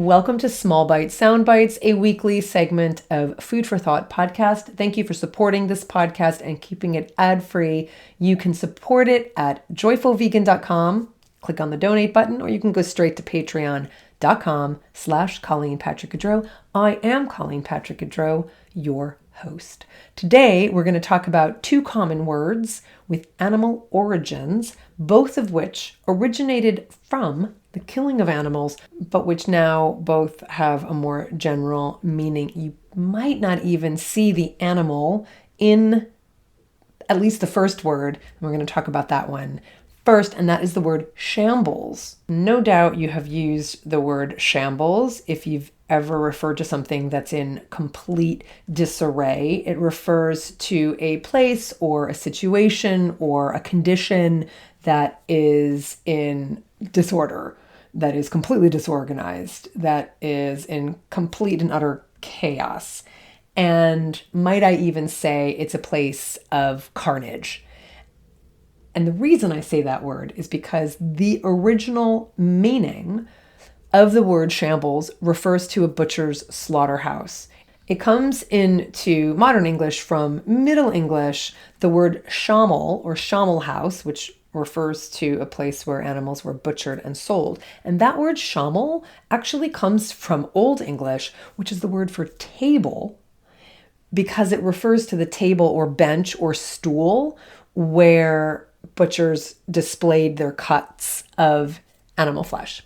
Welcome to Small Bites, Sound Bites, a weekly segment of Food for Thought podcast. Thank you for supporting this podcast and keeping it ad-free. You can support it at joyfulvegan.com. Click on the donate button, or you can go straight to patreon.com/Colleen Patrick-Goudreau. I am Colleen Patrick-Goudreau, your host. Today, we're going to talk about two common words with animal origins, both of which originated from the killing of animals, but which now both have a more general meaning. You might not even see the animal in at least the first word. We're going to talk about that one first, and that is the word shambles. No doubt you have used the word shambles if you've ever referred to something that's in complete disarray. It refers to a place or a situation or a condition that is in disorder, that is completely disorganized, that is in complete and utter chaos. And might I even say it's a place of carnage. And the reason I say that word is because the original meaning of the word shambles refers to a butcher's slaughterhouse. It comes into modern English from Middle English, the word shammel or shammel house, which refers to a place where animals were butchered and sold. And that word shammel actually comes from Old English, which is the word for table, because it refers to the table or bench or stool where butchers displayed their cuts of animal flesh.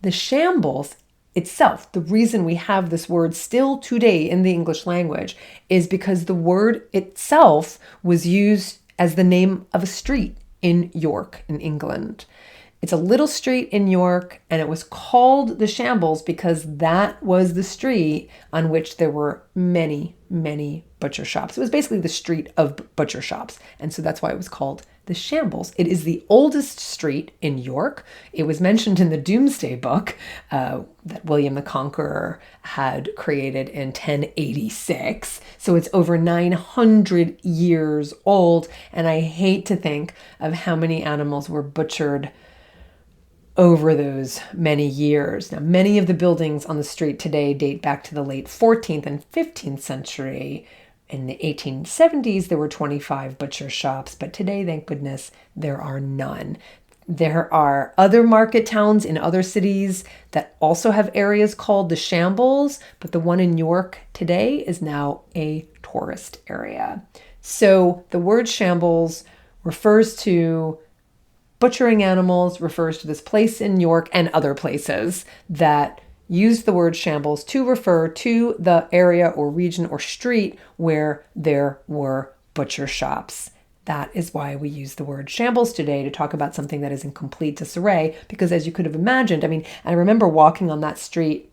The shambles itself, the reason we have this word still today in the English language, is because the word itself was used as the name of a street in York, in England. It's a little street in York, and it was called the Shambles because that was the street on which there were many, many butcher shops. It was basically the street of butcher shops, and so that's why it was called the Shambles. It is the oldest street in York. It was mentioned in the Doomsday Book that William the Conqueror had created in 1086. So it's over 900 years old, and I hate to think of how many animals were butchered over those many years. Now, many of the buildings on the street today date back to the late 14th and 15th century. In the 1870s, there were 25 butcher shops, but today, thank goodness, there are none. There are other market towns in other cities that also have areas called the Shambles, but the one in York today is now a tourist area. So the word shambles refers to butchering animals, refers to this place in York and other places that use the word shambles to refer to the area or region or street where there were butcher shops. That is why we use the word shambles today to talk about something that is in complete disarray, because as you could have imagined, I remember walking on that street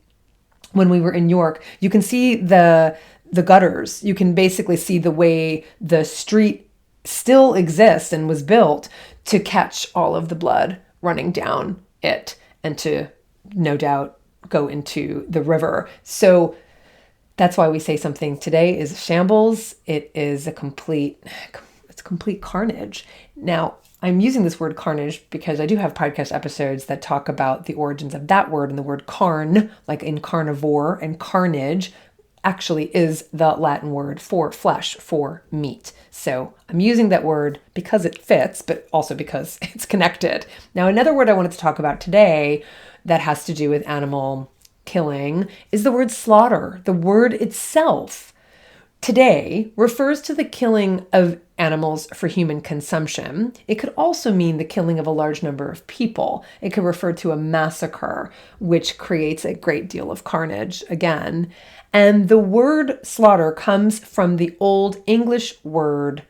when we were in York. You can see the gutters. You can basically see the way the street still exists and was built to catch all of the blood running down it and to, no doubt, go into the river. So that's why we say something today is shambles. It is complete carnage. Now, I'm using this word carnage because I do have podcast episodes that talk about the origins of that word, and the word carn, like in carnivore, and carnage actually is the Latin word for flesh, for meat. So I'm using that word because it fits, but also because it's connected. Now, another word I wanted to talk about today that has to do with animal killing is the word slaughter. The word itself today refers to the killing of animals for human consumption. It could also mean the killing of a large number of people. It could refer to a massacre, which creates a great deal of carnage again. And the word slaughter comes from the Old English word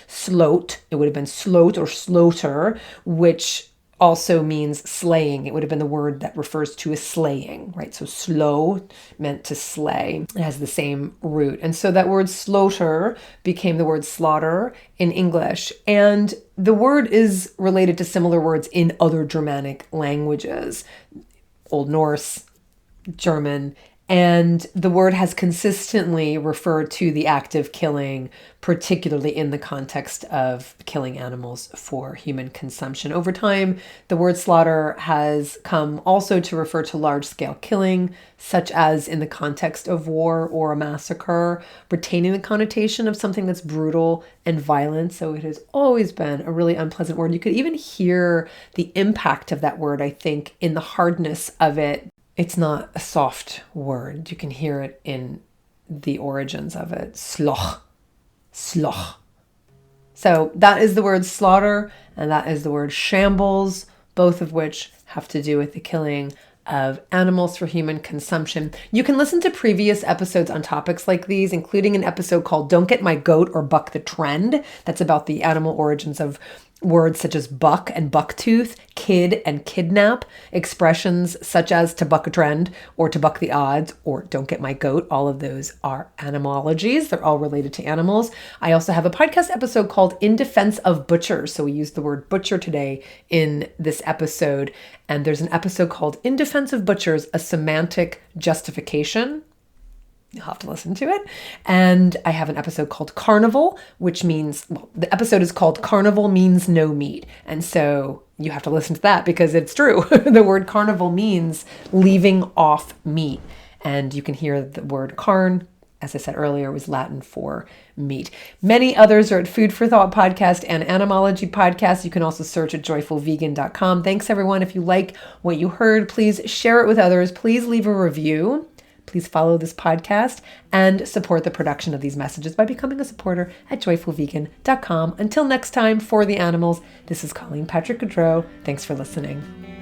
sloat. It would have been sloat or slaughter, which also means slaying. It would have been the word that refers to a slaying, right? So slow meant to slay. It has the same root. And so that word slaughter became the word slaughter in English. And the word is related to similar words in other Germanic languages, Old Norse, German, And the word has consistently referred to the act of killing, particularly in the context of killing animals for human consumption. Over time, the word slaughter has come also to refer to large-scale killing, such as in the context of war or a massacre, retaining the connotation of something that's brutal and violent. So it has always been a really unpleasant word. You could even hear the impact of that word, I think, in the hardness of it. It's not a soft word. You can hear it in the origins of it. Sloch. Sloch. So that is the word slaughter, and that is the word shambles, both of which have to do with the killing of animals for human consumption. You can listen to previous episodes on topics like these, including an episode called Don't Get My Goat or Buck the Trend. That's about the animal origins of words such as buck and bucktooth, kid and kidnap, expressions such as to buck a trend or to buck the odds or don't get my goat. All of those are animalogies. They're all related to animals. I also have a podcast episode called In Defense of Butchers. So we use the word butcher today in this episode. And there's an episode called In Defense of Butchers, a semantic justification. You'll have to listen to it. And I have an episode called Carnival, which means, well, the episode is called Carnival Means No Meat. And so you have to listen to that because it's true. The word carnival means leaving off meat. And you can hear the word carn, as I said earlier, was Latin for meat. Many others are at Food for Thought Podcast and Animalogy Podcast. You can also search at joyfulvegan.com. Thanks, everyone. If you like what you heard, please share it with others. Please leave a review. Please follow this podcast and support the production of these messages by becoming a supporter at joyfulvegan.com. Until next time, for the animals, this is Colleen Patrick-Goudreau. Thanks for listening.